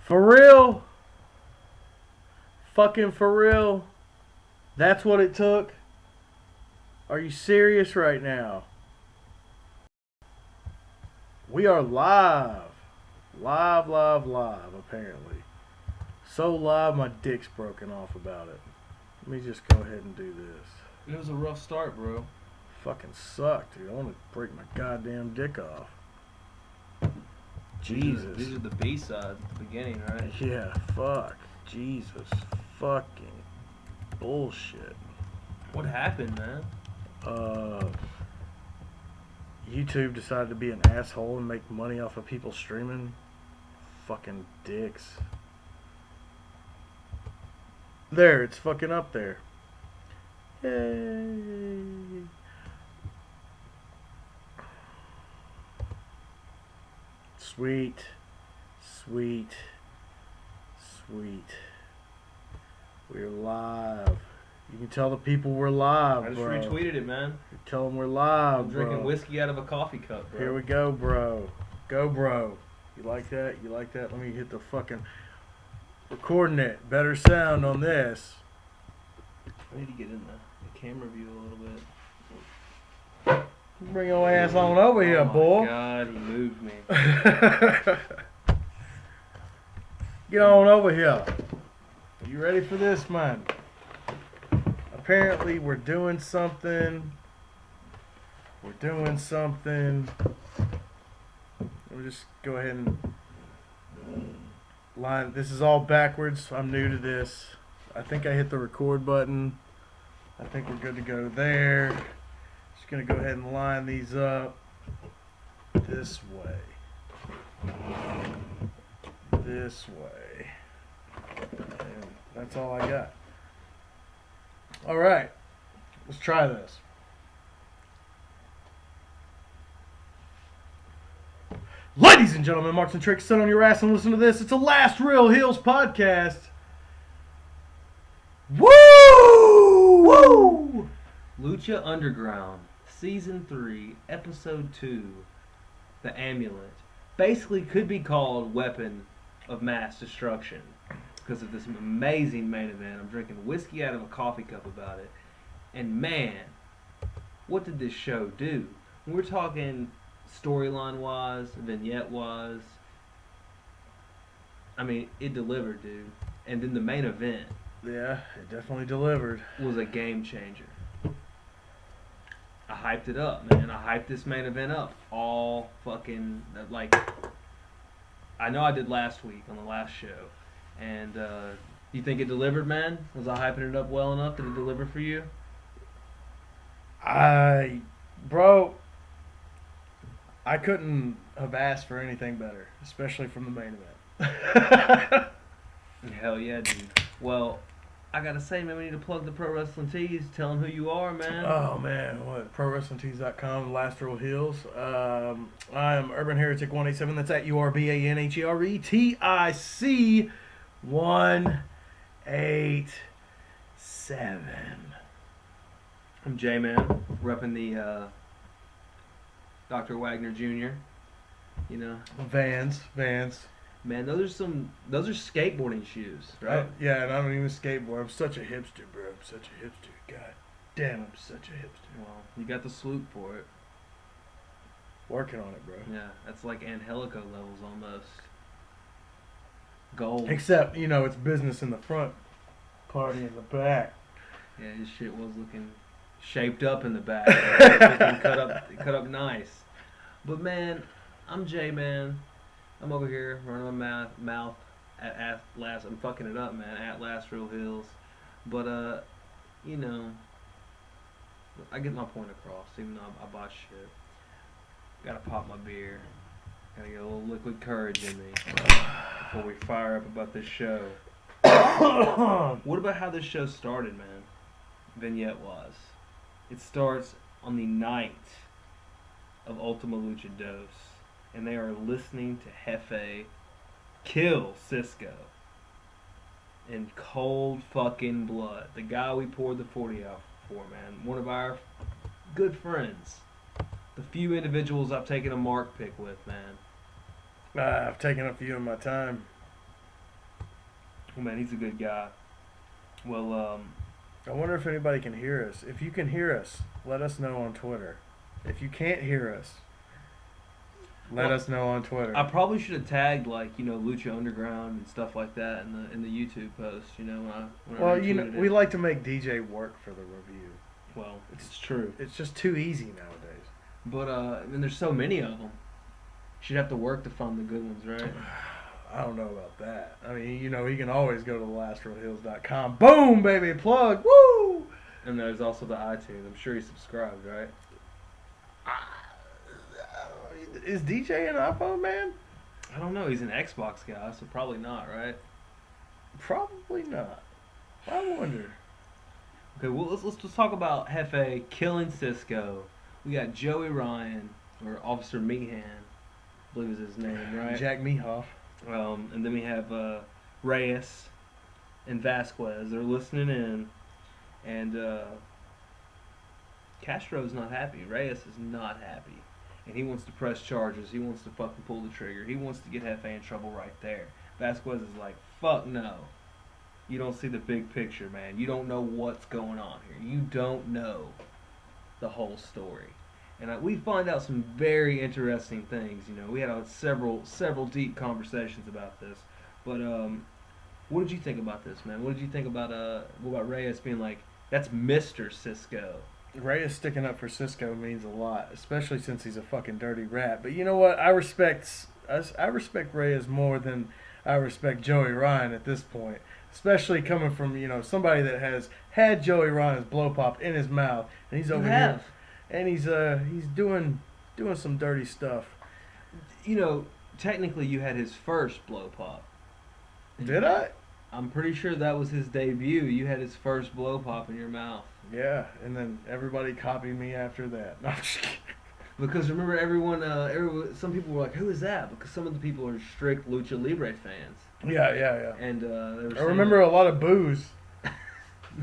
For real? Fucking for real? That's what it took? Are you serious right now? We are live. Live, apparently. So live, my dick's broken off about it. Let me just go ahead and do this. It was a rough start, bro. Fucking sucked, dude. I want to break my goddamn dick off. Jesus. These are the B-sides at the beginning, right? Yeah, fuck. Jesus. Fucking bullshit. What happened, man? YouTube decided to be an asshole and make money off of people streaming. Fucking dicks. There, it's fucking up there. Yay. Sweet. Sweet. Sweet. We're live. You can tell the people we're live, I just bro. retweeted it, man. Tell them we're live, I'm drinking bro. whiskey out of a coffee cup, bro. Here we go, bro. Go, bro. You like that? You like that? Let me hit the fucking recording it. Better sound on this. I need to get in the camera view a little bit. Bring your ass on over here, boy. Oh my God, he moved me. Get on over here. You ready for this, man? Apparently, we're doing something. Let me just go ahead and line. This is all backwards. I'm new to this. I think I hit the record button. I think we're good to go there. Just going to go ahead and line these up this way. This way. And that's all I got. All right. Let's try this. Ladies and gentlemen, Marks and Tricks, sit on your ass and listen to this. It's a Last Real Heels podcast. Woo! Woo! Lucha Underground, Season 3, Episode 2, The Amulet. Basically could be called Weapon of Mass Destruction because of this amazing main event. I'm drinking whiskey out of a coffee cup about it. And man, what did this show do? We're talking storyline-wise, vignette-wise. I mean, it delivered, dude. And then the main event. Yeah, it definitely delivered. Was a game changer. I hyped it up, man. I hyped this main event up all fucking, like, I know I did last week on the last show. And, you think it delivered, man? Was I hyping it up well enough? Did it deliver for you? Bro, I couldn't have asked for anything better, especially from the main event. Hell yeah, dude. Well, I gotta say, man, we need to plug the Pro Wrestling Tees. Tell them who you are, man. Oh, man. What? ProWrestlingTees.com, Last Real Heels. I'm Urban Heretic 187. That's at URBANHERETIC 187. I'm J-Man, repping the Dr. Wagner Jr. You know, Vans. man, those are skateboarding shoes, right? Yeah, and I don't even skateboard. I'm such a hipster, bro. I'm such a hipster. God damn, I'm such a hipster. Well, you got the swoop for it. Working on it, bro. Yeah, that's like Angelico levels almost. Gold. Except, it's business in the front, party in the back. Yeah, his shit was looking shaped up in the back. Looking cut up nice. But man, I'm J-Man. I'm over here running my mouth at last. I'm fucking it up, man. At Last Real Hills, but I get my point across. Even though I bought shit, gotta pop my beer. Gotta get a little liquid courage in me before we fire up about this show. What about how this show started, man? Vignette wise, it starts on the night of Ultima Lucha Dos. And they are listening to Jefe kill Cisco in cold fucking blood. The guy we poured the 40 out for, man. One of our good friends. The few individuals I've taken a mark pick with, man. I've taken a few in my time. Well, man, he's a good guy. Well, I wonder if anybody can hear us. If you can hear us, let us know on Twitter. If you can't hear us, let us know on Twitter. I probably should have tagged Lucha Underground and stuff like that in the YouTube post. When I well, retweeted we it. like to make DJ work for the review. Well, it's true. It's just too easy nowadays. But and there's so many of them. She'd have to work to find the good ones, right? I don't know about that. I mean, he can always go to thelastrealhills.com. Boom, baby, plug, woo! And there's also the iTunes. I'm sure he subscribed, right? Is DJ an iPhone man? I don't know. He's an Xbox guy, so probably not, right? Probably not. I wonder. Okay, well, let's just talk about Hefe killing Cisco. We got Joey Ryan, or Officer Meehan, I believe is his name, right? Jack Mehoff. And then we have Reyes and Vasquez. They're listening in. And Castro's not happy. Reyes is not happy. And he wants to press charges. He wants to fucking pull the trigger. He wants to get Hefe in trouble right there. Vasquez is like, fuck no. You don't see the big picture, man. You don't know what's going on here. You don't know the whole story. And we find out some very interesting things. We had several deep conversations about this. But what did you think about this, man? What did you think about Reyes being like, that's Mr. Cisco? Reyes sticking up for Cisco means a lot, especially since he's a fucking dirty rat. But you know what? I respect Reyes more than I respect Joey Ryan at this point. Especially coming from, somebody that has had Joey Ryan's blow pop in his mouth, and he's over here, and he's doing some dirty stuff. Technically you had his first blow pop. Did I? I'm pretty sure that was his debut. You had his first blow pop in your mouth. Yeah, and then everybody copied me after that. No, I'm just kidding. Because remember, everyone, some people were like, "Who is that?" Because some of the people are strict Lucha Libre fans. Yeah. And they were I remember a lot of booze,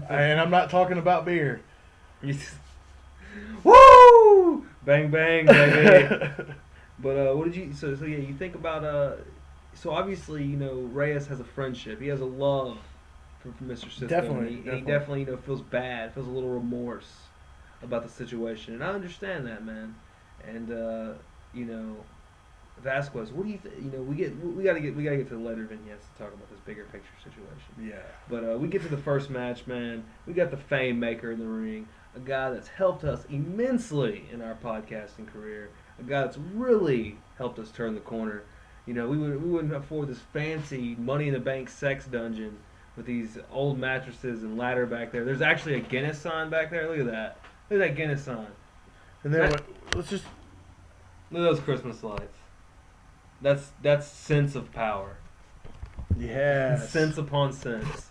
and I'm not talking about beer. Woo! Bang bang, baby. But what did you? So yeah, you think about So obviously, Reyes has a friendship. He has a love for Mr. Cisco. Definitely. He definitely, feels bad, feels a little remorse about the situation, and I understand that, man. And Vasquez, what do you think? We gotta get to the later vignettes to talk about this bigger picture situation. Yeah. But we get to the first match, man. We got the Fame Maker in the ring, a guy that's helped us immensely in our podcasting career, a guy that's really helped us turn the corner. We wouldn't afford this fancy Money in the Bank sex dungeon with these old mattresses and ladder back there. There's actually a Guinness sign back there. Look at that. Look at that Guinness sign. And then let's just look at those Christmas lights. That's sense of power. Yeah. Sense upon sense.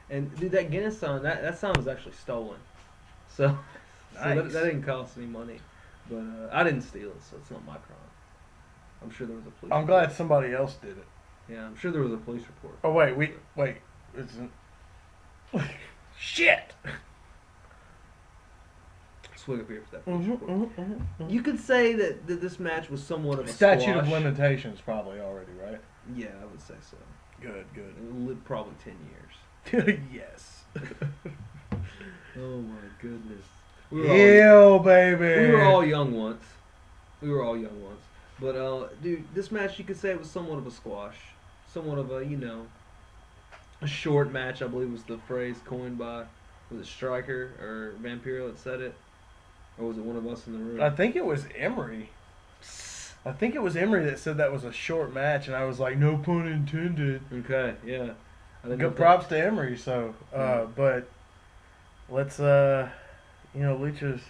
And dude, that Guinness sign, that sign was actually stolen. So, nice. that didn't cost any money. But I didn't steal it, so it's not my crime. I'm sure there was a police report. glad somebody else did it. Yeah, I'm sure there was a police report. Oh, wait. Isn't... Shit! Swig of beer for that police report. You could say that this match was somewhat of a Statute squash. of limitations probably already, right? Yeah, I would say so. Good. It lived probably 10 years. Yes. Oh my goodness. Baby! We were all young once. But, dude, this match, you could say it was somewhat of a squash. Somewhat of a, a short match, I believe was the phrase coined by, was it Stryker or Vampiro that said it? Or was it one of us in the room? I think it was Emery. That said that was a short match, and I was like, no pun intended. Okay, yeah. Good props to Emery, so, but let's, Lucha's,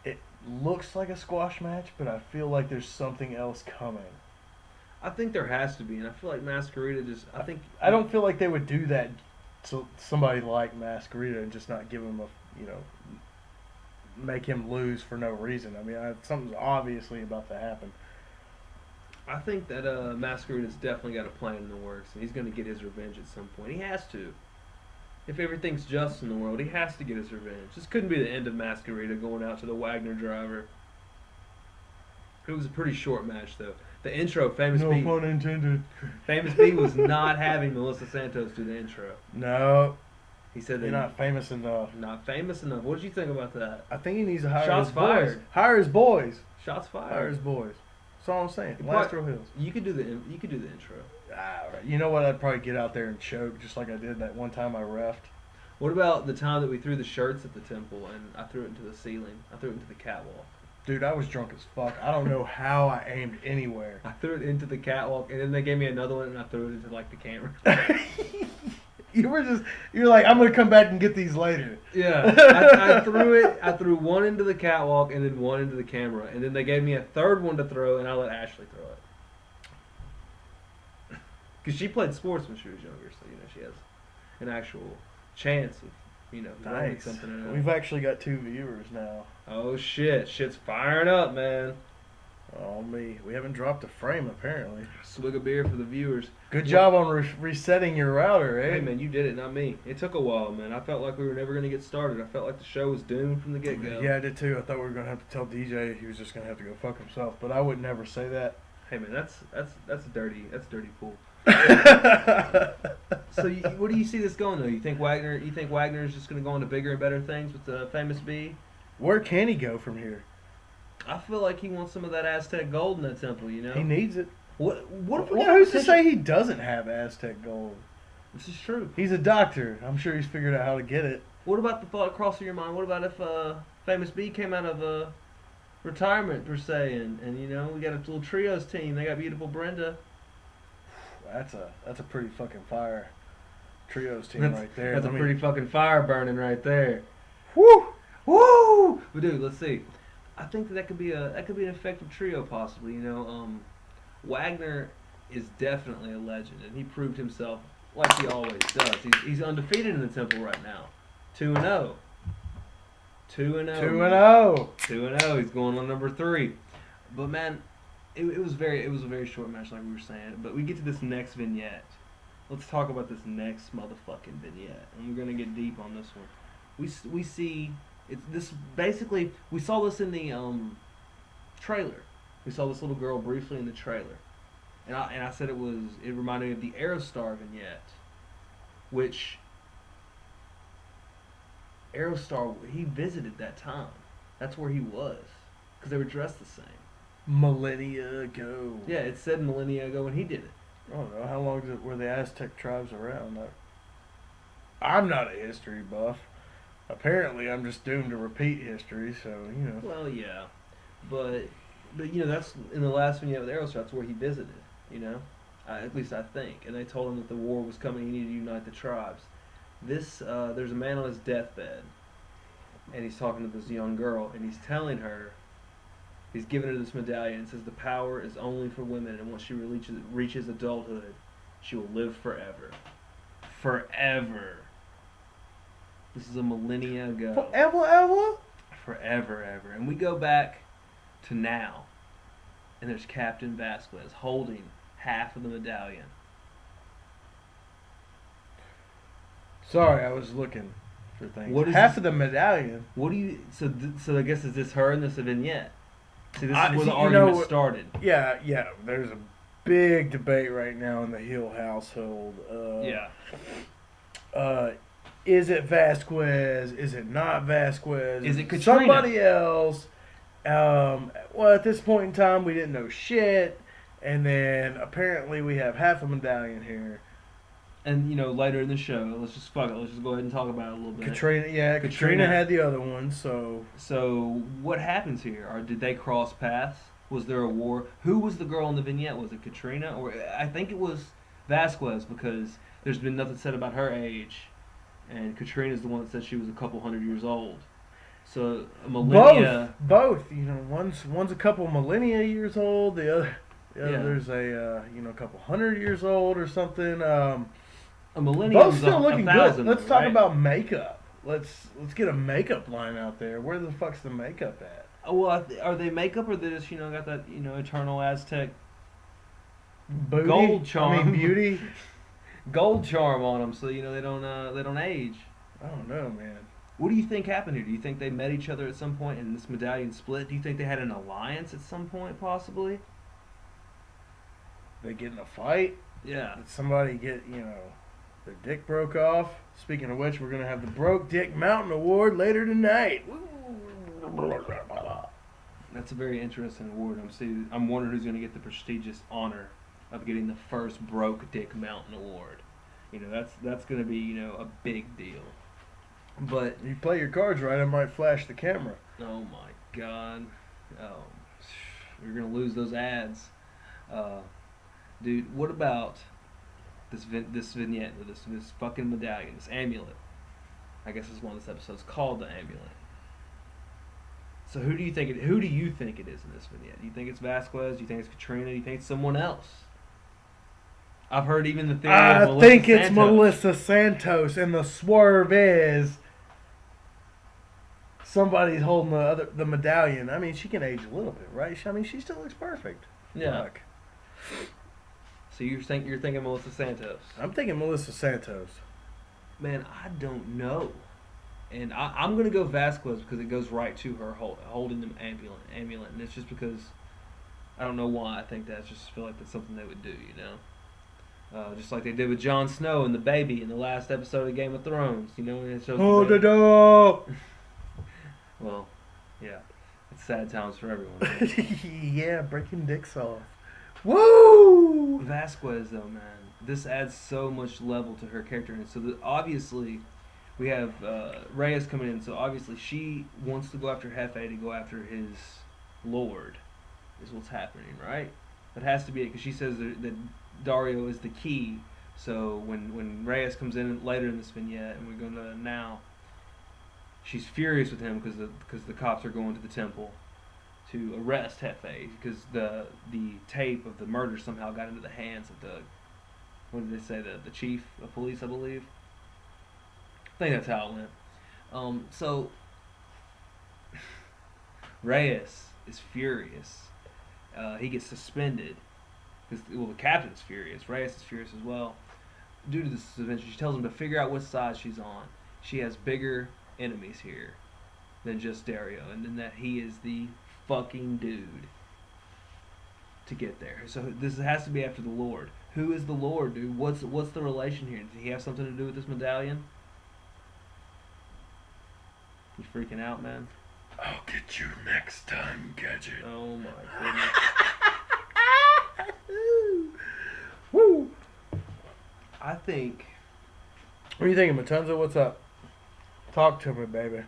it looks like a squash match, but I feel like there's something else coming. I think there has to be, and I feel like Masquerita just, I don't feel like they would do that to somebody like Masquerita and just not give him make him lose for no reason. I mean, something's obviously about to happen. I think that Masquerita's definitely got a plan in the works, and he's going to get his revenge at some point. He has to. If everything's just in the world, he has to get his revenge. This couldn't be the end of Masquerita going out to the Wagner driver. It was a pretty short match, though. The intro, Famous No B. pun intended. Famous B was not having Melissa Santos do the intro. No, He said you're that not famous enough. not famous enough. What did you think about that? I think he needs to hire Shots his fired. boys. Hire his boys. Shots Hire his fired. boys. That's all I'm saying. You Lastro Hills. You could do the intro. Ah, right. You know what? I'd probably get out there and choke just like I did that one time I reffed. What about the time that we threw the shirts at the temple and I threw it into the ceiling? I threw it into the catwalk. Dude, I was drunk as fuck. I don't know how I aimed anywhere. I threw it into the catwalk, and then they gave me another one, and I threw it into like the camera. You're like, I'm gonna come back and get these later. Yeah, I threw it. I threw one into the catwalk and then one into the camera, and then they gave me a third one to throw, and I let Ashley throw it because she played sports when she was younger, so she has an actual chance of throwing Nice. something in it. We've actually got 2 viewers now. Oh shit's firing up, man. Oh me, we haven't dropped a frame apparently. Swig a beer for the viewers. Good job on resetting your router, eh? Hey man, you did it, not me. It took a while, man. I felt like we were never gonna get started. I felt like the show was doomed from the get go. Yeah, I did too. I thought we were gonna have to tell DJ he was just gonna have to go fuck himself, but I would never say that. Hey man, that's dirty. That's dirty pool. So what do you see this going though? You think Wagner is just going to go on to bigger and better things with the Famous B? Where can he go from here? I feel like he wants some of that Aztec gold in that temple. He needs it. What if we Well, got who's to potential- say he doesn't have Aztec gold? This is true. He's a doctor. I'm sure he's figured out how to get it. What about the thought crossing your mind? What about if Famous B came out of retirement per se, and we got a little trios team. They got beautiful Brenda. That's a pretty fucking fire trios team That's- right there. That's Let a me- pretty fucking fire burning right there. Woo! Woo! But dude, let's see. I think that could be an effective trio possibly. Wagner is definitely a legend, and he proved himself like he always does. He's undefeated in the temple right now, 2-0. 2-0. 2-0. 2-0. He's going on number 3. But man, it was a very short match, like we were saying. But we get to this next vignette. Let's talk about this next motherfucking vignette, and we're gonna get deep on this one. We see it's this basically. We saw this in the trailer. We saw this little girl briefly in the trailer, and I said it reminded me of the Aerostar vignette, which Aerostar he visited that time. That's where he was, because they were dressed the same. Millennia ago. Yeah, it said millennia ago when he did it. I don't know. How long were the Aztec tribes around? I'm not a history buff. Apparently, I'm just doomed to repeat history, so, Well, yeah, but that's in the last vignette with Aerostar. That's where he visited. At least I think. And they told him that the war was coming. He needed to unite the tribes. There's a man on his deathbed, and he's talking to this young girl, and he's telling her. He's giving her this medallion and says the power is only for women, and once she reaches adulthood, she will live forever. Forever. This is a millennia ago. Forever, ever? Forever, ever. And we go back to now, and there's Captain Vasquez holding half of the medallion. Sorry, I was looking for things. What is half this? of the medallion? What do you... So I guess is this her and this a vignette? See, this is where See, the you argument know, started. Yeah. There's a big debate right now in the Hill household. Yeah. Is it Vasquez? Is it not Vasquez? Is it Katrina? Somebody else? Well, at this point in time, we didn't know shit. And then apparently we have half a medallion here. And, later in the show, let's just go ahead and talk about it a little bit. Katrina had the other one, so... So, what happens here? Or did they cross paths? Was there a war? Who was the girl in the vignette? Was it Katrina? Or I think it was Vasquez, because there's been nothing said about her age. And Katrina's the one that said she was a couple hundred years old. So, a millennia... Both. One's a couple millennia years old, the other there's a couple hundred years old or something. A millennium both still looking good. 1,000, Let's though, talk right? about makeup. Let's get a makeup line out there. Where the fuck's the makeup at? Well, are they makeup or they just got that eternal Aztec Booty? gold charm? I mean, beauty. Gold charm on them, so they don't age. I don't know, man. What do you think happened here? Do you think they met each other at some point and this medallion split? Do you think they had an alliance at some point, possibly? They get in a fight. Yeah. Did somebody get, their dick broke off? Speaking of which, we're going to have the Broke Dick Mountain Award later tonight. That's a very interesting award. I'm wondering who's going to get the prestigious honor of getting the first Broke Dick Mountain Award. That's going to be, a big deal. But you play your cards right, I might flash the camera. Oh my God. Oh, you're going to lose those ads. Dude, what about this vignette, or this fucking medallion, this amulet? I guess is one of this episode's called the amulet. So who do you think it is in this vignette? Do you think it's Vasquez? Do you think it's Katrina? Do you think it's someone else? I've heard even the theory of Melissa think it's Santos. Melissa Santos, and the swerve is somebody's holding the medallion. I mean, she can age a little bit, right? She still looks perfect. Yeah. Fuck. So you're thinking Melissa Santos? I'm thinking Melissa Santos. Man, I don't know. And I'm going to go Vasquez because it goes right to her holding the amulet. And it's just because I don't know why I think that. I just feel like that's something they would do, just like they did with Jon Snow and the baby in the last episode of Game of Thrones. And it shows Hold it up! Well, yeah. It's sad times for everyone. Yeah, breaking dicks off. Woo! Vasquez, though, man. This adds so much level to her character. And so obviously we have Reyes coming in. So obviously she wants to go after Jefe to go after his lord is what's happening, right? That has to be it because she says that Dario is the key. So when Reyes comes in later in this vignette, and we're going to now, she's furious with him because the cops are going to the temple to arrest Jefe because the tape of the murder somehow got into the hands of what did they say, the chief of police, I believe. I think that's how it went. So Reyes is furious. He gets suspended because the captain's furious. Reyes is furious as well due to this suspension. She tells him to figure out what side she's on. She has bigger enemies here than just Dario, and then that he is the fucking dude to get there. So this has to be after the Lord. Who is the Lord, dude? What's the relation here? Does he have something to do with this medallion? You freaking out, man? I'll get you next time, Gadget. Oh my goodness. Woo! I think... What are you thinking, Matanza? What's up? Talk to me, baby.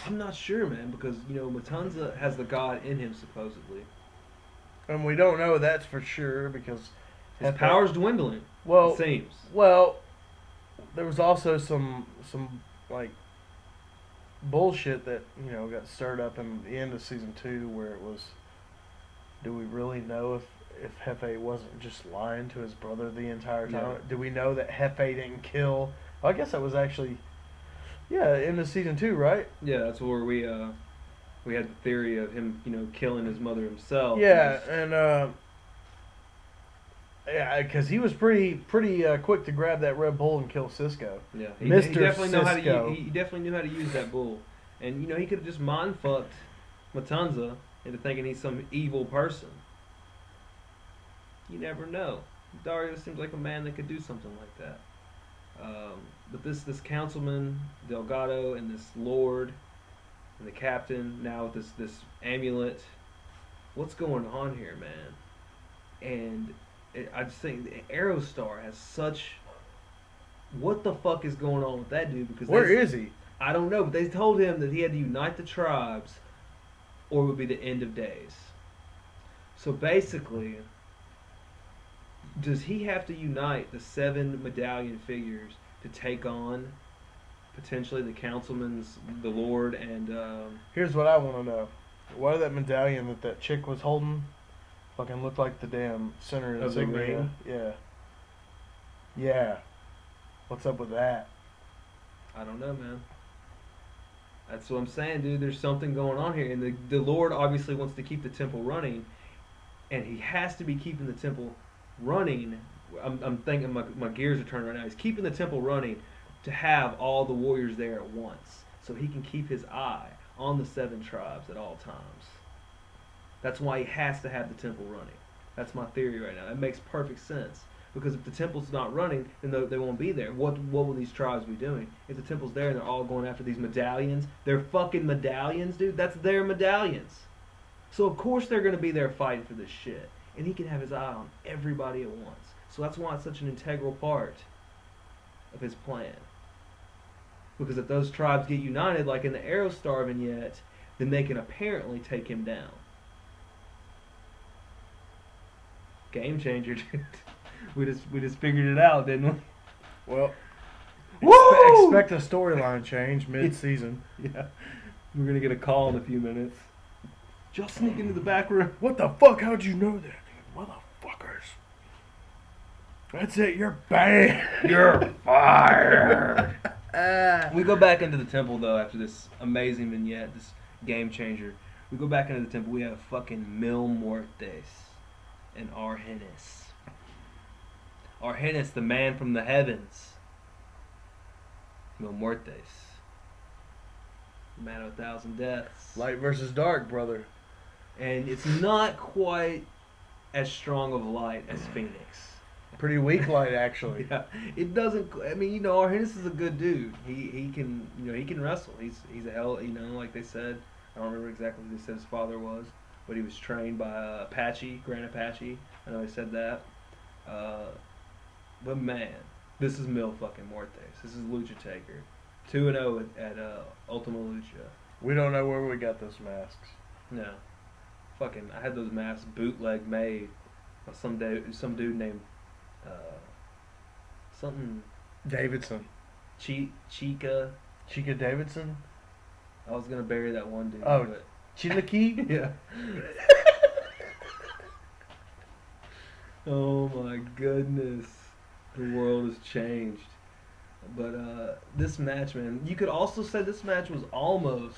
I'm not sure, man, because, Matanza has the god in him, supposedly. And we don't know that's for sure because... His power's dwindling, well, it seems. Well, there was also some like, bullshit that, got stirred up in the end of season 2 where it was, do we really know if Jefe wasn't just lying to his brother the entire time? Yeah. Do we know that Jefe didn't kill... I guess that was actually... Yeah, end of season 2, right? Yeah, that's where we had the theory of him, killing his mother himself. Yeah, and yeah, because he was pretty quick to grab that Red Bull and kill Cisco. Yeah, he definitely Cisco. He definitely knew how to use that bull, and he could have just mind fucked Matanza into thinking he's some evil person. You never know. Dario seems like a man that could do something like that. But this councilman Delgado and this lord and the captain now with this amulet, what's going on here, man? And I just think the Aerostar has such... What the fuck is going on with that dude? Because where is he? I don't know, but they told him that he had to unite the tribes or it would be the end of days. So basically, does he have to unite the 7 medallion figures to take on potentially the councilman's, the Lord, and... Here's what I want to know. Why did that medallion that chick was holding fucking look like the damn center of the ring? Yeah. Yeah. What's up with that? I don't know, man. That's what I'm saying, dude. There's something going on here. And the Lord obviously wants to keep the temple running. And he has to be keeping the temple running. I'm thinking my gears are turning right now. He's keeping the temple running to have all the warriors there at once. So he can keep his eye on the 7 tribes at all times. That's why he has to have the temple running. That's my theory right now. It makes perfect sense. Because if the temple's not running, then they won't be there. What will these tribes be doing? If the temple's there and they're all going after these medallions, they're fucking medallions, dude. That's their medallions. So of course they're going to be there fighting for this shit. And he can have his eye on everybody at once. So that's why it's such an integral part of his plan. Because if those tribes get united, like in the Aerostar vignette, then they can apparently take him down. Game changer, dude. We just figured it out, didn't we? Well, Woo! expect a storyline change mid-season. Yeah. We're going to get a call in a few minutes. Just sneak into the back room. What the fuck? How'd you know that? Motherfuckers. That's it. You're banned. You're fired. We go back into the temple, though, after this amazing vignette, this game changer. We go back into the temple. We have fucking Mil Muertes and Argenis. Argenis, the man from the heavens. Mil Muertes. The man of 1,000 deaths. Light versus dark, brother. And it's not quite as strong of light as Phoenix. Pretty weak light, actually. Yeah, it doesn't. I mean, you know, Argenis is a good dude. He can, you know, he can wrestle. He's a hell, you know, like they said. I don't remember exactly who they said his father was, but he was trained by Apache, Grand Apache. I know they said that. But man, this is Mil fucking Muertes. This is Lucha Taker, 2-0 at Ultima Lucha. We don't know where we got those masks. No, fucking, I had those masks bootleg made by some dude named something Davidson. Chica. Chica Davidson? I was gonna bury that one dude. Oh, but Chinaki? yeah. Oh my goodness, the world has changed. But this match, man, you could also say this match was almost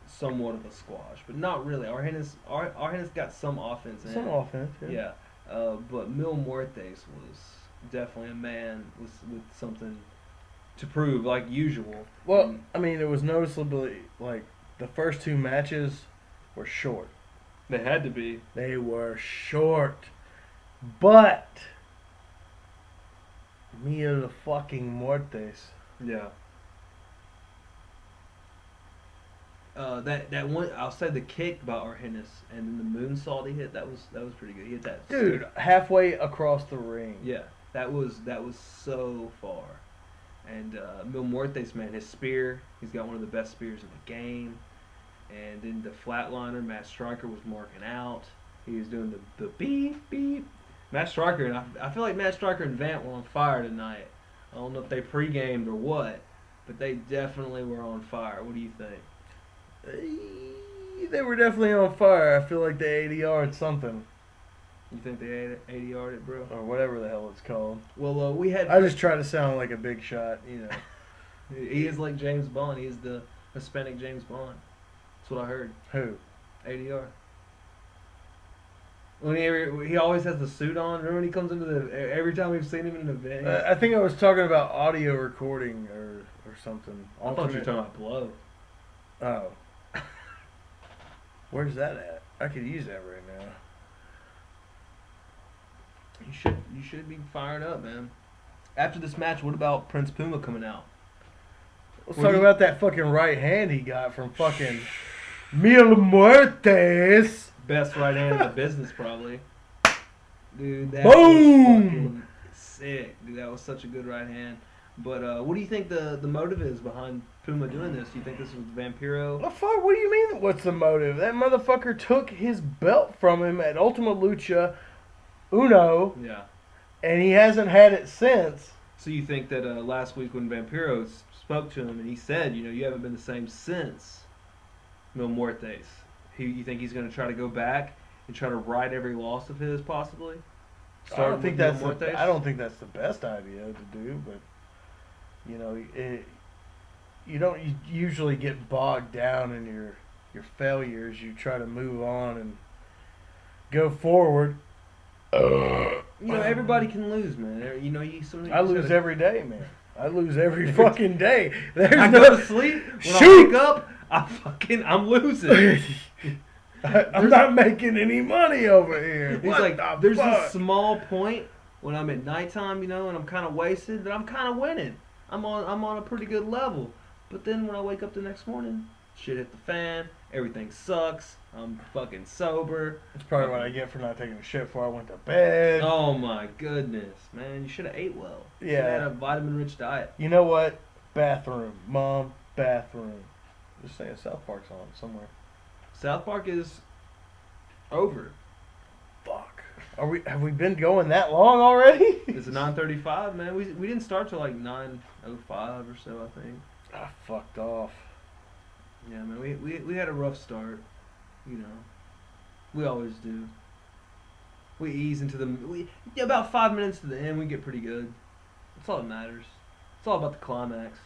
somewhat of a squash, but not really. Argenis got some offense in Some it. offense, yeah. Yeah. But Mil Muertes was definitely a man with something to prove, like usual. Well, I mean, it was noticeably, like, the first two matches were short. They had to be. They were short. But Mia the fucking Muertes. Yeah. That one, I'll say the kick by Argenis and then the moonsault he hit, that was pretty good. He hit that. Dude, halfway across the ring. Yeah, that was so far. And Mil Muertes, man, his spear, he's got one of the best spears in the game. And then the flatliner, Matt Striker was marking out. He was doing the beep beep. Matt Striker, and I feel like Matt Striker and Vant were on fire tonight. I don't know if they pre-gamed or what, but they definitely were on fire. What do you think? They were definitely on fire. I feel like they ADR'd something. You think they ADR'd it, bro? Or whatever the hell it's called. Well, we had... I just try to sound like a big shot, you know. He is like James Bond. He is the Hispanic James Bond. That's what I heard. Who? ADR. When he always has the suit on. Remember when he comes into every time we've seen him in an event? I think I was talking about audio recording or something. I thought you were talking about Blow. Oh. Where's that at? I could use that right now. You should be fired up, man. After this match, what about Prince Puma coming out? Let's talk about that fucking right hand he got from fucking Mil Muertes. Best right hand in the business, probably. Dude, that Boom! was fucking sick. Dude, that was such a good right hand. But what do you think the motive is behind Puma doing this? Do you think this was Vampiro? The fuck? What do you mean? What's the motive? That motherfucker took his belt from him at Ultima Lucha Uno. Yeah. And he hasn't had it since. So you think that last week when Vampiro spoke to him and he said, you know, you haven't been the same since Mil Muertes. You think he's going to try to go back and try to right every loss of his, possibly? I don't think that's the best idea to do, but you know, you don't usually get bogged down in your failures. You try to move on and go forward. You know, everybody can lose, man. You know, I lose every day, man. I lose every fucking day. I go to sleep. When I wake up, I'm losing. I'm not making any money over here. He's What like, the there's fuck? this small point when I'm at nighttime, and I'm kind of wasted, that I'm kind of winning. I'm on a pretty good level. But then when I wake up the next morning, shit hit the fan. Everything sucks. I'm fucking sober. It's probably what I get for not taking a shit before I went to bed. Oh my goodness, man! You should have ate well. Yeah. You should have had a vitamin-rich diet. You know what? Bathroom. Mom, bathroom. Just saying South Park's on somewhere. South Park is over. Fuck. Have we been going that long already? It's 9:35, man. We didn't start till like 9:05 or so, I think. I fucked off. Yeah, man. We had a rough start. You know, we always do. We ease into about 5 minutes to the end, we get pretty good. That's all that matters. It's all about the climax.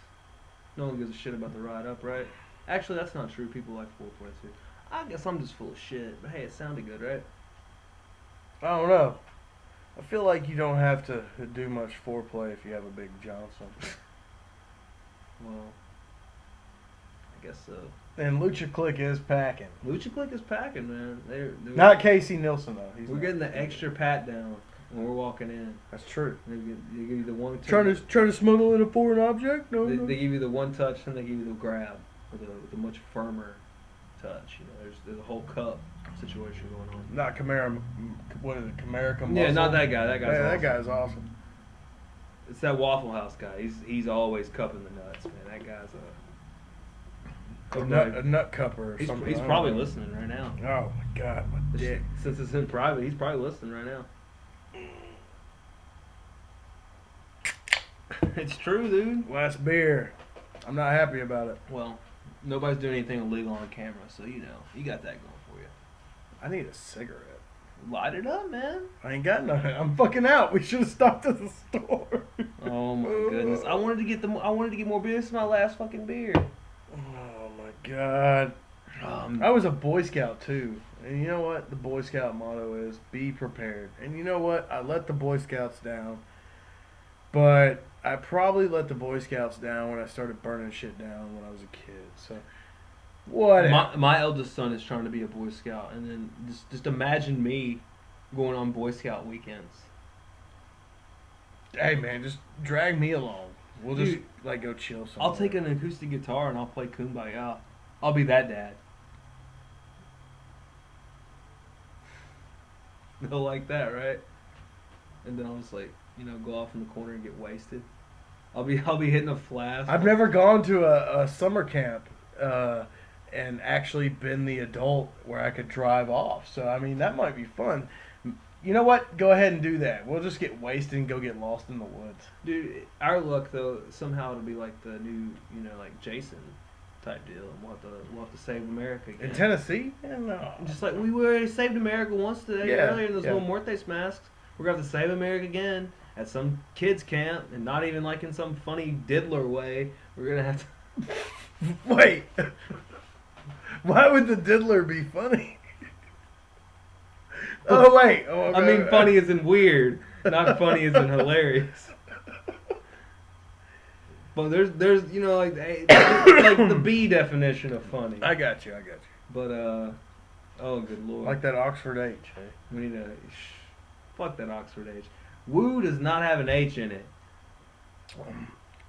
No one gives a shit about the ride up, right? Actually, that's not true. People like 422. I guess I'm just full of shit. But hey, it sounded good, right? I don't know. I feel like you don't have to do much foreplay if you have a big Johnson. Well, I guess so. And Lucha Click is packing. Lucha Click is packing, man. They're Not Casey Nielsen though. we're getting the extra pat down when we're walking in. That's true. They give you the one touch. Trying to smuggle in a foreign object? No, no. They give you the one touch, and they give you the grab with a much firmer touch. You know, there's a whole cup situation going on. Not Camara. What is it? Camarica Muscle? Yeah, not that guy. That guy's Yeah, awesome. that guy's awesome. It's that Waffle House guy. He's always cupping the nuts, man. That guy's A nut cupper or he's something. he's I don't probably know. listening right now. Oh my god, my dick. Since it's in private, he's probably listening right now. It's true, dude. Last beer. I'm not happy about it. Well, nobody's doing anything illegal on camera, so you got that going for you. I need a cigarette. Light it up, man. I ain't got none. I'm fucking out. We should have stopped at the store. Oh my goodness! I wanted to get more beer. This is my last fucking beer. Oh my god. I was a Boy Scout too. And you know what? The Boy Scout motto is be prepared. And you know what? I let the Boy Scouts down. But I probably let the Boy Scouts down when I started burning shit down when I was a kid. So, whatever. My eldest son is trying to be a Boy Scout, and then just imagine me going on Boy Scout weekends. Hey man, just drag me along. We'll just Dude, like go chill somewhere. I'll take an acoustic guitar and I'll play Kumbaya. I'll be that dad. They'll like that, right? And then I'll just go off in the corner and get wasted. I'll be hitting a flask. I've never gone to a summer camp and actually been the adult where I could drive off. So I mean that might be fun. You know what? Go ahead and do that. We'll just get wasted and go get lost in the woods. Dude, our luck though, somehow it'll be like the new, like Jason type deal, and we'll have to save America again. In Tennessee? Yeah, no. Just like we already saved America once today earlier in those yeah. little Muertes masks. We're gonna have to save America again at some kids camp, and not even like in some funny diddler way. We're gonna have to. Wait. Why would the diddler be funny? Oh wait. Oh, okay. I mean, funny as in weird, not funny as in hilarious. But there's like the B definition of funny. I got you. But oh good lord. Like that Oxford H. Hey? We need to fuck that Oxford H. Woo does not have an H in it.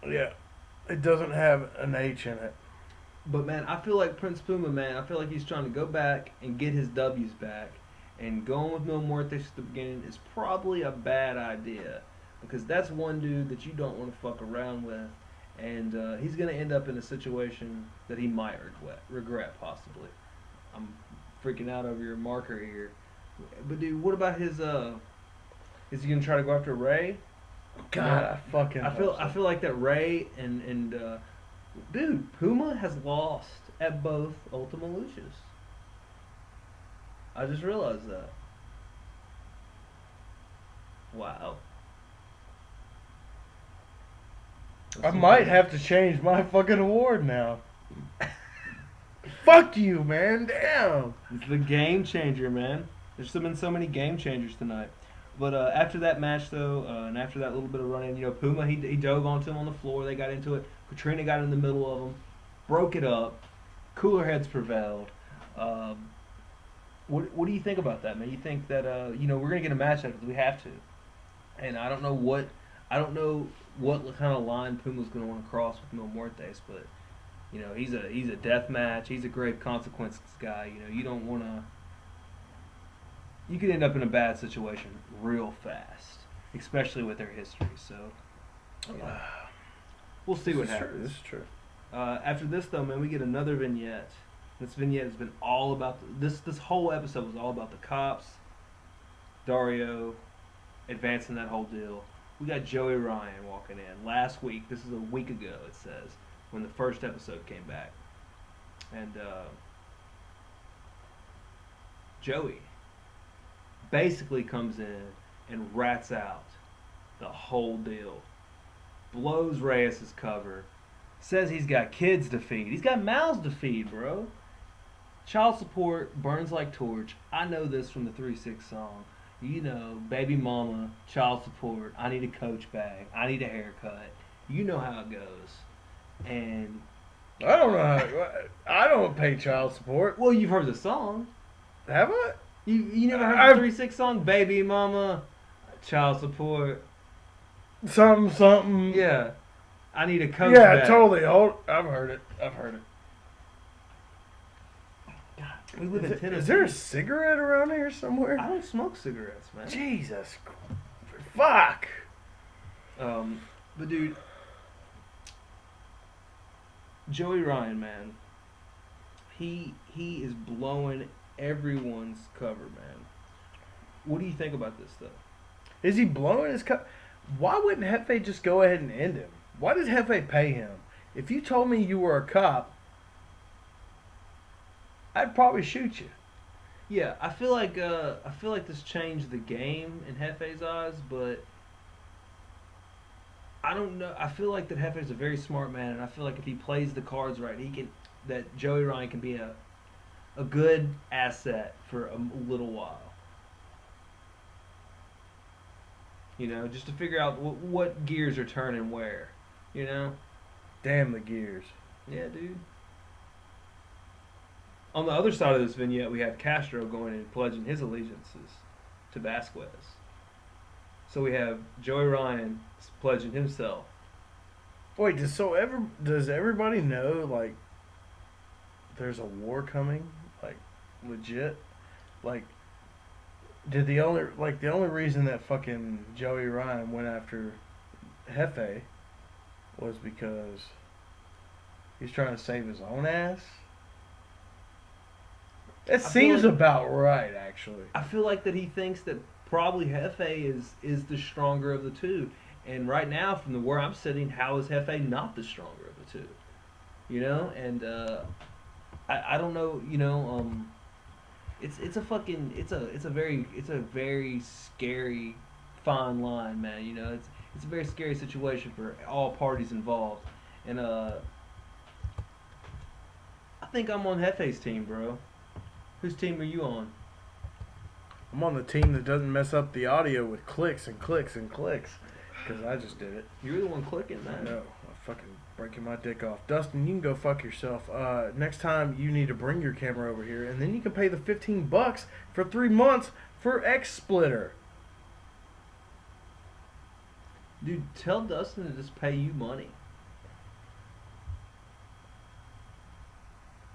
Yeah, it doesn't have an H in it. But man, I feel like Prince Puma, man. I feel like he's trying to go back and get his W's back. And going with No Muertes at the beginning is probably a bad idea, because that's one dude that you don't want to fuck around with, and he's gonna end up in a situation that he might regret possibly. I'm freaking out over your marker here, but dude, what about his? Is he gonna try to go after Ray? God, I fucking. I feel like that Ray and dude, Puma has lost at both Ultima Luchas. I just realized that. Wow. I might have to change my fucking award now. Fuck you, man. Damn. It's the game changer, man. There's been so many game changers tonight. But after that match, though, and after that little bit of running, Puma, he dove onto him on the floor. They got into it. Katrina got in the middle of them, broke it up. Cooler heads prevailed. What do you think about that, man? You think that we're gonna get a match out because we have to, and I don't know what kind of line Puma's gonna want to cross with Mil Muertes, but he's a death match. He's a grave consequences guy. You don't want to. You could end up in a bad situation real fast, especially with their history. So, we'll see what happens. This is true. After this, though, man, we get another vignette. This vignette has been all about this whole episode was all about the cops, Dario, advancing that whole deal. We got Joey Ryan walking in last week. This is a week ago, it says, when the first episode came back, and Joey basically comes in and rats out the whole deal, blows Reyes' cover, says he's got kids to feed. He's got mouths to feed, bro. Child support burns like torch. I know this from the 3-6 song. Baby mama, child support. I need a Coach bag. I need a haircut. You know how it goes. And I don't know. I don't pay child support. Well, you've heard the song. Have I? You never heard the 3-6 song? Baby mama, child support. Something. Yeah. I need a Coach bag. bag. Totally. I've heard it. We live in Tennessee. Is there a cigarette around here somewhere? I don't smoke cigarettes, man. Jesus. Fuck. But dude, Joey Ryan, man, he is blowing everyone's cover, man. What do you think about this stuff? Is he blowing his cover? Why wouldn't Hefe just go ahead and end him? Why does Hefe pay him? If you told me you were a cop, I'd probably shoot you. Yeah, I feel like this changed the game in Hefe's eyes, but I don't know. I feel like that Hefe's a very smart man, and I feel like if he plays the cards right, that Joey Ryan can be a good asset for a little while. Just to figure out what gears are turning where. Damn the gears. Yeah, dude. On the other side of this vignette, we have Castro going and pledging his allegiances to Vasquez. So we have Joey Ryan pledging himself. Wait, does everybody know, like, there's a war coming? Like, legit? Like, the only reason that fucking Joey Ryan went after Hefe was because he's trying to save his own ass? It seems about right, actually. I feel like that he thinks that probably Hefe is the stronger of the two. And right now, from where I'm sitting, how is Hefe not the stronger of the two? And I don't know. It's a very scary fine line, man. It's a very scary situation for all parties involved. And I think I'm on Hefe's team, bro. Whose team are you on? I'm on the team that doesn't mess up the audio with clicks and clicks and clicks. Because I just did it. You're the one clicking, man. No, I'm fucking breaking my dick off. Dustin, you can go fuck yourself. Next time you need to bring your camera over here, and then you can pay the $15 for 3 months for XSplitter. Dude, tell Dustin to just pay you money.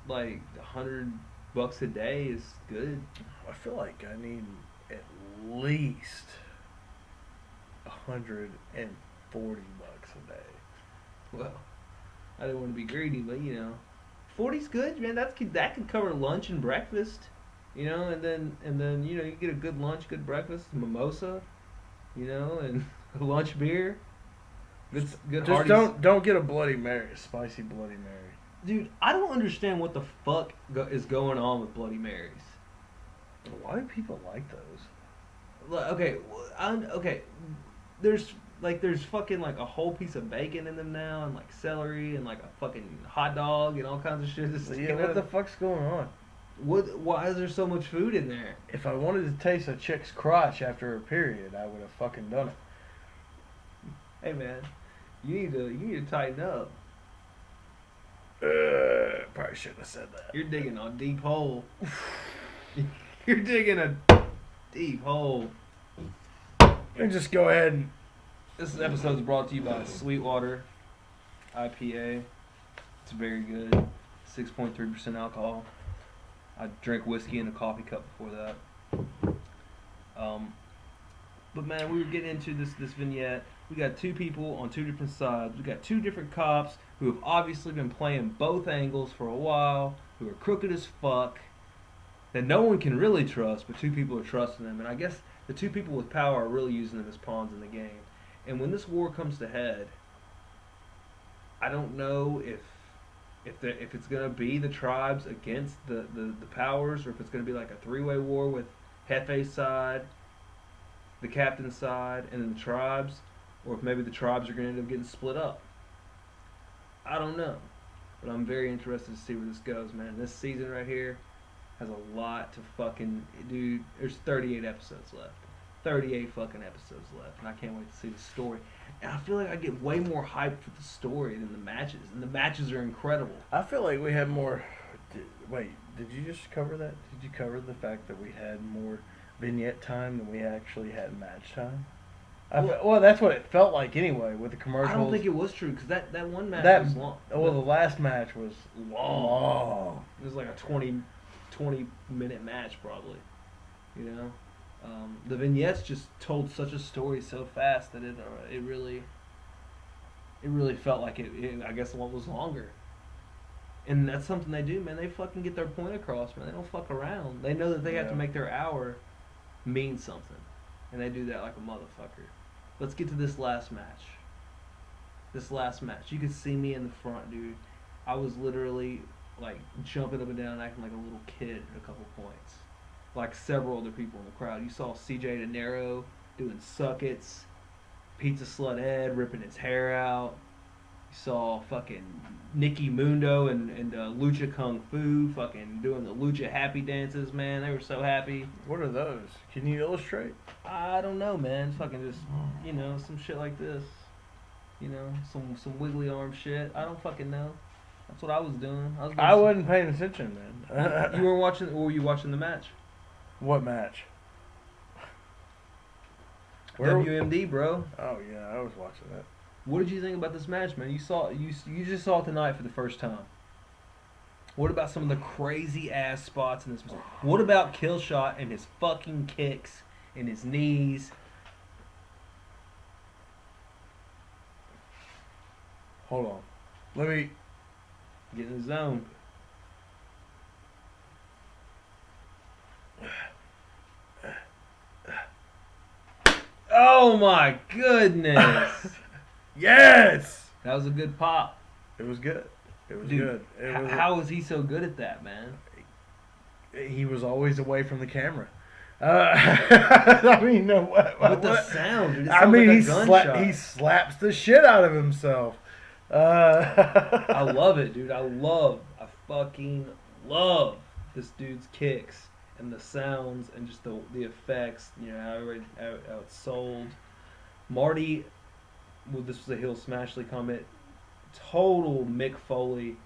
Like $100 a day is good. I feel like I need at least $140 a day. Well, I didn't want to be greedy, but 40's good, man. That could cover lunch and breakfast, and then you get a good lunch, good breakfast, mimosa, and a lunch beer. Good. Just don't get a Bloody Mary, a spicy Bloody Mary. Dude, I don't understand what the fuck is going on with Bloody Marys. Why do people like those? Okay. There's fucking like a whole piece of bacon in them now, and like celery, and like a fucking hot dog, and all kinds of shit. Yeah, what the fuck's going on? Why is there so much food in there? If I wanted to taste a chick's crotch after a period, I would have fucking done it. Hey man, you need to tighten up. Probably shouldn't have said that. You're digging a deep hole. You're digging a deep hole. And just go ahead and... This episode is brought to you by Sweetwater IPA. It's very good. 6.3% alcohol. I drank whiskey in a coffee cup before that. But man, we were getting into this vignette. We got two people on two different sides. We got two different cops who have obviously been playing both angles for a while, who are crooked as fuck, that no one can really trust, but two people are trusting them. And I guess the two people with power are really using them as pawns in the game. And when this war comes to head, I don't know if it's gonna be the tribes against the powers, or if it's gonna be like a three-way war with Hefe's side, the captain's side, and then the tribes, or if maybe the tribes are gonna end up getting split up. I don't know, but I'm very interested to see where this goes, man. This season right here has a lot to fucking... Dude, there's 38 episodes left. 38 fucking episodes left, and I can't wait to see the story. And I feel like I get way more hyped for the story than the matches, and the matches are incredible. I feel like we had more... Wait, did you just cover that? Did you cover the fact that we had more vignette time than we actually had match time? Well, that's what it felt like anyway with the commercials. I don't think it was true, because that one match was long. Well, the last match was long. It was like a 20-minute match probably, you know? The vignettes just told such a story so fast that it really felt like it I guess what was longer. And that's something they do, man. They fucking get their point across, man. They don't fuck around. They know that they have to make their hour mean something, and they do that like a motherfucker. Let's get to this last match. You could see me in the front, dude. I was literally like jumping up and down, acting like a little kid at a couple points. Like several other people in the crowd. You saw CJ De Niro doing suckets, Pizza Slut Ed ripping his hair out. You saw fucking Nikki Mundo and Lucha Kung Fu fucking doing the Lucha happy dances, man. They were so happy. What are those? Can you illustrate? I don't know, man. It's fucking just, you know, some shit like this. You know, some wiggly arm shit. I don't fucking know. That's what I was doing. I wasn't paying attention, man. You weren't watching, or were you watching the match? What match? WMD, bro. Oh yeah, I was watching that. What did you think about this match, man? You just saw it tonight for the first time. What about some of the crazy ass spots in this match? What about Killshot and his fucking kicks and his knees? Hold on. Let me get in the zone. Oh my goodness! Yes! That was a good pop. It was good. It was Dude, good. How was he so good at that, man? He was always away from the camera. I mean, no, with the sound, dude, I mean, like he slaps the shit out of himself. I love it, dude. I fucking love this dude's kicks and the sounds and just the effects. You know how it's sold. Marty, well, this was a heel Smashley comment. Total Mick Foley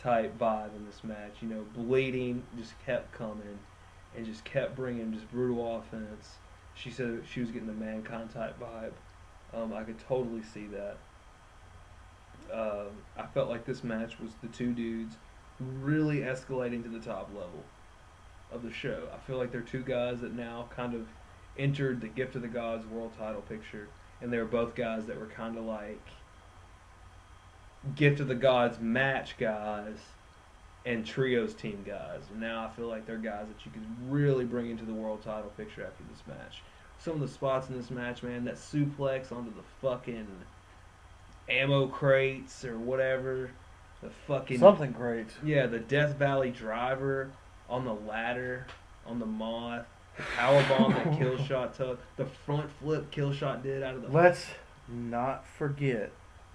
type vibe in this match. You know, bleeding just kept coming and just kept bringing just brutal offense. She said she was getting the Mankind type vibe. I could totally see that. I felt like this match was the two dudes really escalating to the top level of the show. I feel like they're two guys that now kind of entered the Gift of the Gods world title picture, and they were both guys that were kind of like Gift of the Gods match guys and trios team guys. And now I feel like they're guys that you could really bring into the world title picture after this match. Some of the spots in this match, man, that suplex onto the fucking ammo crates or whatever, the fucking something great. Yeah, the Death Valley driver on the ladder on the Moth, the power bomb that Killshot took, the front flip Killshot did out of the. Let's not forget.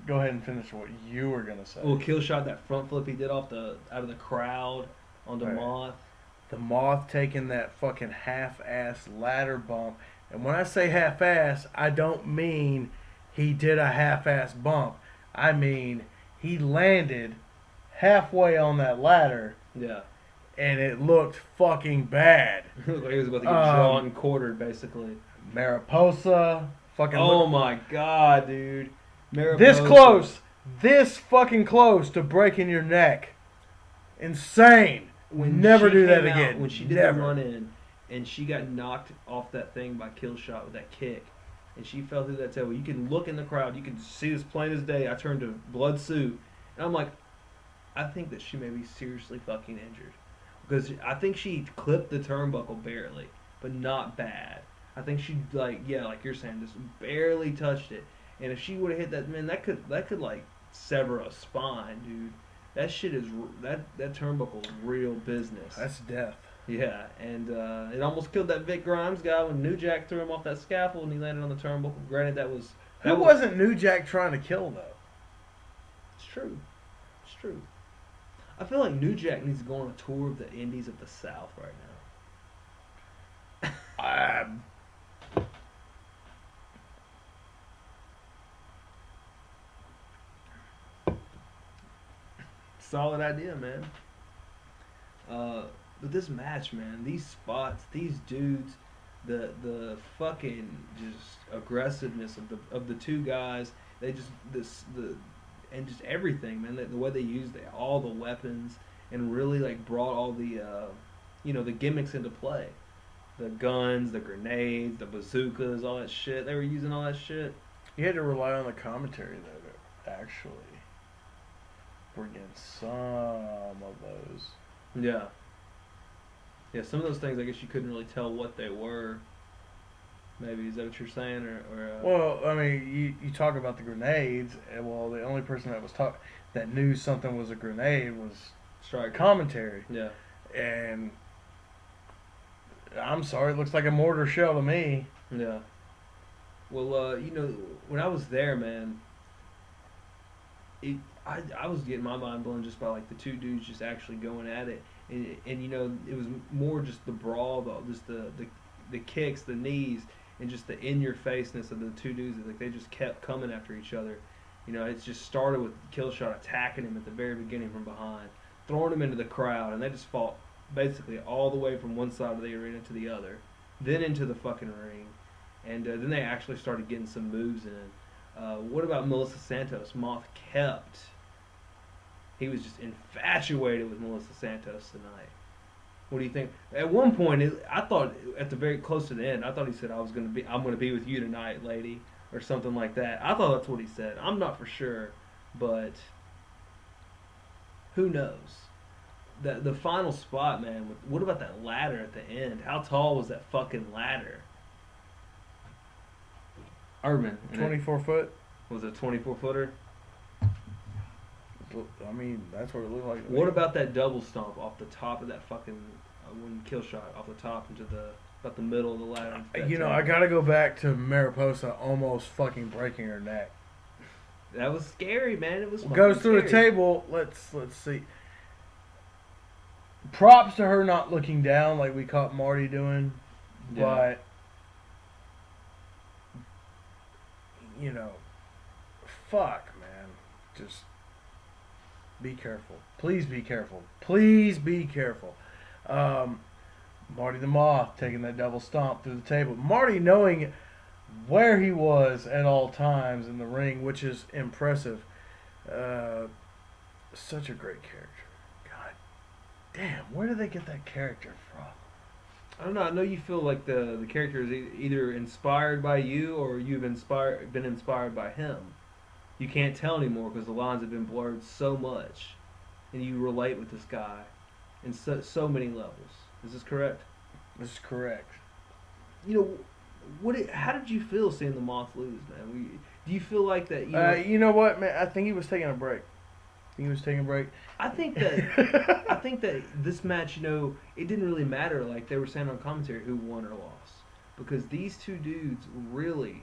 Go ahead and finish what you were gonna say. Well, Killshot, that front flip he did out of the crowd on the Moth. The Moth taking that fucking half-ass ladder bump, and when I say half-ass, I don't mean he did a half-ass bump. I mean he landed halfway on that ladder. Yeah. and it looked fucking bad. It looked like he was about to get drawn and quartered, basically. Mariposa, fucking. Oh my god, dude! This fucking close to breaking your neck. Insane. Never do that again. When she did the run in, and she got knocked off that thing by Killshot with that kick, and she fell through that table. You can look in the crowd. You can see this plain as day. I turned to Blood Suit, and I'm like, I think that she may be seriously fucking injured. Because I think she clipped the turnbuckle barely, but not bad. I think she, like you're saying, just barely touched it. And if she would have hit that, man, that could like sever a spine, dude. That shit is that turnbuckle is real business. That's death. Yeah, and it almost killed that Vic Grimes guy when New Jack threw him off that scaffold and he landed on the turnbuckle. Granted, that wasn't New Jack trying to kill though. It's true. It's true. I feel like New Jack needs to go on a tour of the Indies of the South right now. Solid idea, man. But this match, man, these spots, these dudes, the fucking just aggressiveness of the two guys, they just and just everything, man. The way they used all the weapons and really like brought all the the gimmicks into play. The guns, the grenades, the bazookas, all that shit. They were using all that shit. You had to rely on the commentary though to actually bring in some of those. Yeah. Yeah, some of those things I guess you couldn't really tell what they were. Maybe, is that what you're saying? Well, I mean, you talk about the grenades, and well, the only person that knew something was a grenade was Striker. Commentary. Yeah. And I'm sorry, it looks like a mortar shell to me. Yeah. Well, when I was there, man, I was getting my mind blown just by like the two dudes just actually going at it, and it was more just the brawl, just the kicks, the knees, and just the in your faceness of the two dudes. Like they just kept coming after each other. It's just started with Killshot attacking him at the very beginning from behind, throwing him into the crowd, and they just fought basically all the way from one side of the arena to the other, then into the fucking ring, and then they actually started getting some moves in. What about Melissa Santos? Moth kept. He was just infatuated with Melissa Santos tonight. What do you think? At one point, I thought at the very close to the end, I thought he said, I'm gonna be with you tonight, lady, or something like that. I thought that's what he said. I'm not for sure, but who knows? The final spot, man. What about that ladder at the end? How tall was that fucking ladder? Urban. 24 foot. Was it a 24-footer? I mean, that's what it looked like. What about that double stomp off the top of that fucking when Killshot off the top into about the middle of the ladder? I gotta go back to Mariposa almost fucking breaking her neck. That was scary, man. It was. Goes through a table. Let's see. Props to her not looking down like we caught Marty doing, but fuck, man, just. Be careful. Please be careful. Please be careful. Marty the Moth taking that double stomp through the table. Marty knowing where he was at all times in the ring, which is impressive. Such a great character. God damn, where did they get that character from? I don't know. I know you feel like the character is either inspired by you or you've been inspired by him. You can't tell anymore because the lines have been blurred so much, and you relate with this guy in so many levels. Is this correct? This is correct. How did you feel seeing the Moth lose, man? Do you feel like that? You know what, man? I think he was taking a break. I think that this match, it didn't really matter. Like they were saying on commentary, who won or lost, because these two dudes really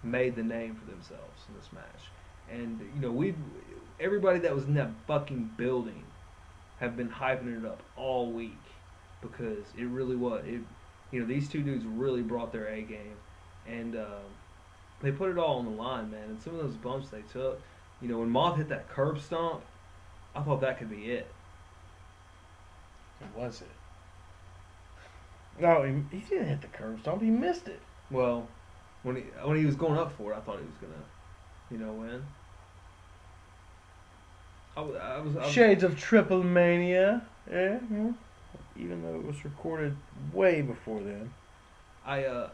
made the name for themselves in this match. And everybody that was in that fucking building have been hyping it up all week because it really was. These two dudes really brought their A game, and they put it all on the line, man. And some of those bumps they took, when Moth hit that curb stomp, I thought that could be it. Or was it? No, he didn't hit the curb stomp. He missed it. Well, when he was going up for it, I thought he was gonna, win. I was Shades of Triple Mania. Yeah. Even though it was recorded way before then. I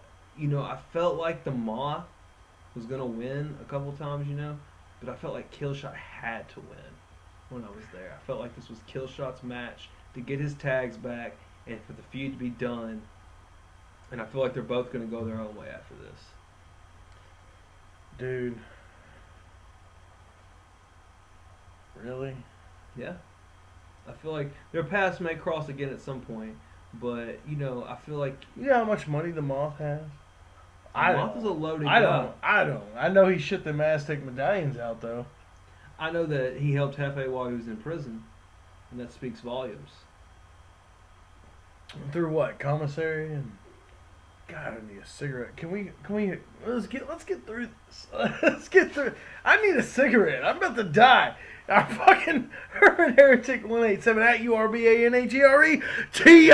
felt like the Moth was gonna win a couple times, but I felt like Killshot had to win when I was there. I felt like this was Killshot's match to get his tags back and for the feud to be done. And I feel like they're both gonna go their own way after this. Dude. Really? Yeah. I feel like their paths may cross again at some point, but I feel like You know how much money the Moth has? Moth is a loaded guy. I don't. I know he shit them Aztec medallions out though. I know that he helped Hefe while he was in prison, and that speaks volumes. Through what? Commissary and God, I need a cigarette. Can we let's get through this. Let's get through. I need a cigarette. I'm about to die. I fucking Herman Heretic 187 at URBANAGRE TIC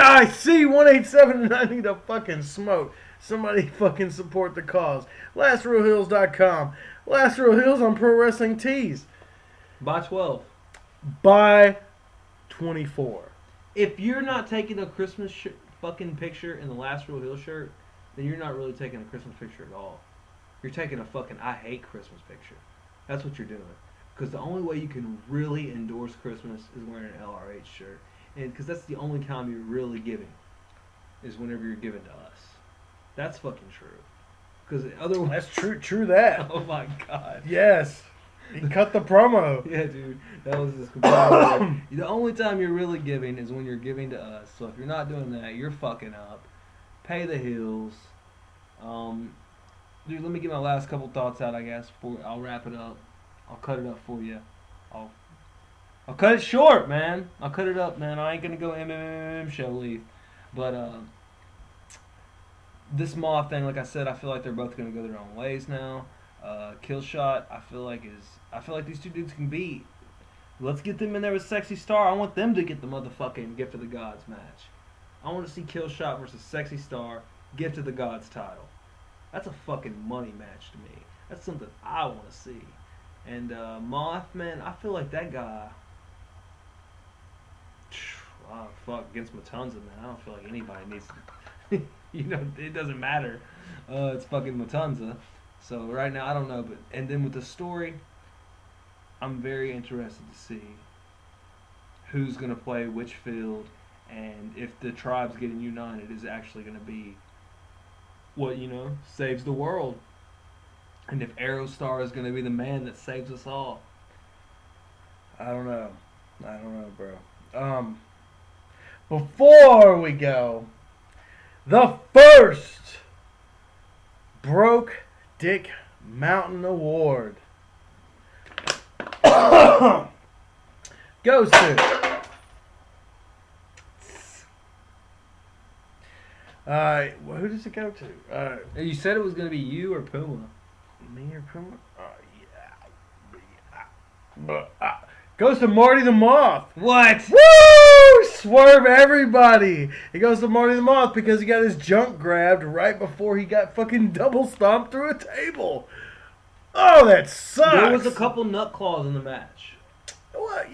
187 and I need a fucking smoke. Somebody fucking support the cause. LastRealHeels.com. Last Real Heels on Pro Wrestling Tees. Buy 12. Buy 24. If you're not taking a Christmas fucking picture in the Last Real Heel shirt, then you're not really taking a Christmas picture at all. You're taking a fucking I hate Christmas picture. That's what you're doing. Because the only way you can really endorse Christmas is wearing an LRH shirt. And because that's the only time you're really giving is whenever you're giving to us. That's fucking true. Because otherwise... That's true that. Oh my God. Yes. He cut the promo. Yeah, dude. That was just completely The only time you're really giving is when you're giving to us. So if you're not doing that, you're fucking up. Pay the heels. Dude, let me get my last couple thoughts out, I guess, before I'll wrap it up. I'll cut it up for you. I'll cut it short, man. I'll cut it up, man. I ain't gonna go MMM show leave. But this Moth thing, like I said, I feel like they're both gonna go their own ways now. Killshot, I feel like these two dudes can beat. Let's get them in there with Sexy Star. I want them to get the motherfucking Gift of the Gods match. I want to see Killshot versus Sexy Star, Gift of the Gods title. That's a fucking money match to me. That's something I want to see. And Moth, man, I feel like that guy. Oh, fuck, against Matanza, man. I don't feel like anybody needs to. It doesn't matter. It's fucking Matanza. So right now, I don't know. And then with the story, I'm very interested to see who's going to play which field, and if the tribes getting united is actually going to be what, saves the world. And if Aerostar is going to be the man that saves us all. I don't know, bro. Before we go, the first Broke Dick Mountain Award goes to who does it go to? You said it was going to be you or Puma. Me or Puma? Goes to Marty the Moth. What? Woo! Swerve everybody. It goes to Marty the Moth because he got his junk grabbed right before he got fucking double stomped through a table. Oh, that sucks. There was a couple nut claws in the match. Well,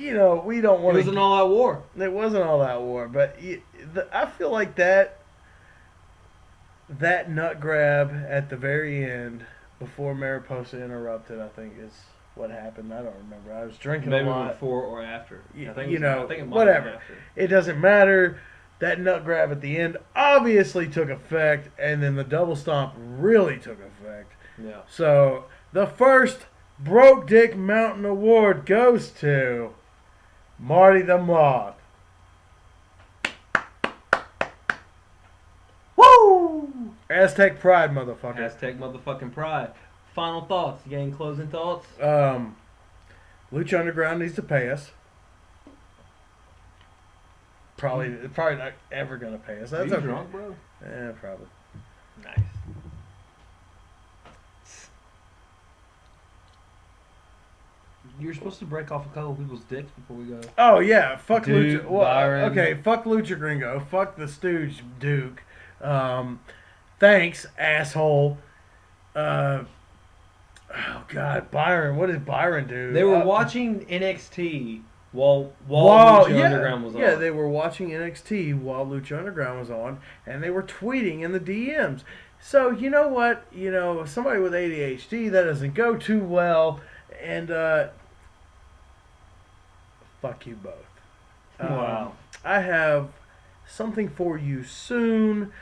we don't want to... It wasn't all out war. It wasn't all out war, but I feel like that nut grab at the very end before Mariposa interrupted, I think, is what happened. I don't remember. I was drinking Maybe a lot. before or after. I think it might whatever. have been after. It doesn't matter. That nut grab at the end obviously took effect, and then the double stomp really took effect. Yeah. So the first Broke Dick Mountain Award goes to Marty the Moth. Woo! Aztec Pride, motherfucker. Aztec motherfucking pride. Final thoughts. You got any closing thoughts? Lucha Underground needs to pay us. Probably not ever gonna pay us. Are That's you okay. drunk, bro? Yeah, probably. Nice. You're supposed to break off a couple people's dicks before we go. Oh yeah, fuck Duke, Lucha. Well, Byron. okay, fuck Lucha Gringo. Fuck the Stooge Duke. Thanks, asshole. Oh God, Byron. What did Byron do? They were watching NXT while While Lucha Underground was on. yeah, they were watching NXT while Lucha Underground was on, and they were tweeting in the DMs. So you know what? You know, somebody with ADHD, that doesn't go too well, and fuck you both. Wow. I have something for you soon.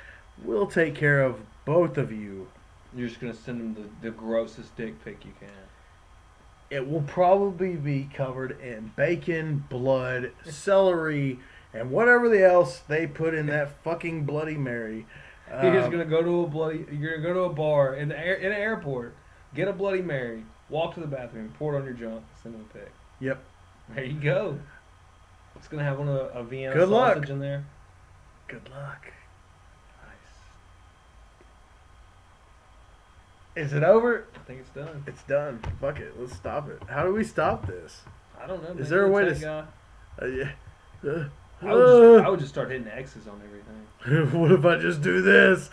We'll take care of both of you. You're just gonna send them the grossest dick pic you can. It will probably be covered in bacon, blood, celery, and whatever else they put in that fucking Bloody Mary. You're just gonna go to You're gonna go to a bar in an airport, get a Bloody Mary, walk to the bathroom, pour it on your junk, send them a pic. Yep. There you go. It's gonna have one of a Vienna Good luck. sausage in there. Good luck. Nice. Is it over? I think it's done. It's done. Fuck it. Let's stop it. How do we stop this? I don't know. Is there a way to? Guy. Yeah. I would just start hitting X's on everything. What if I just do this?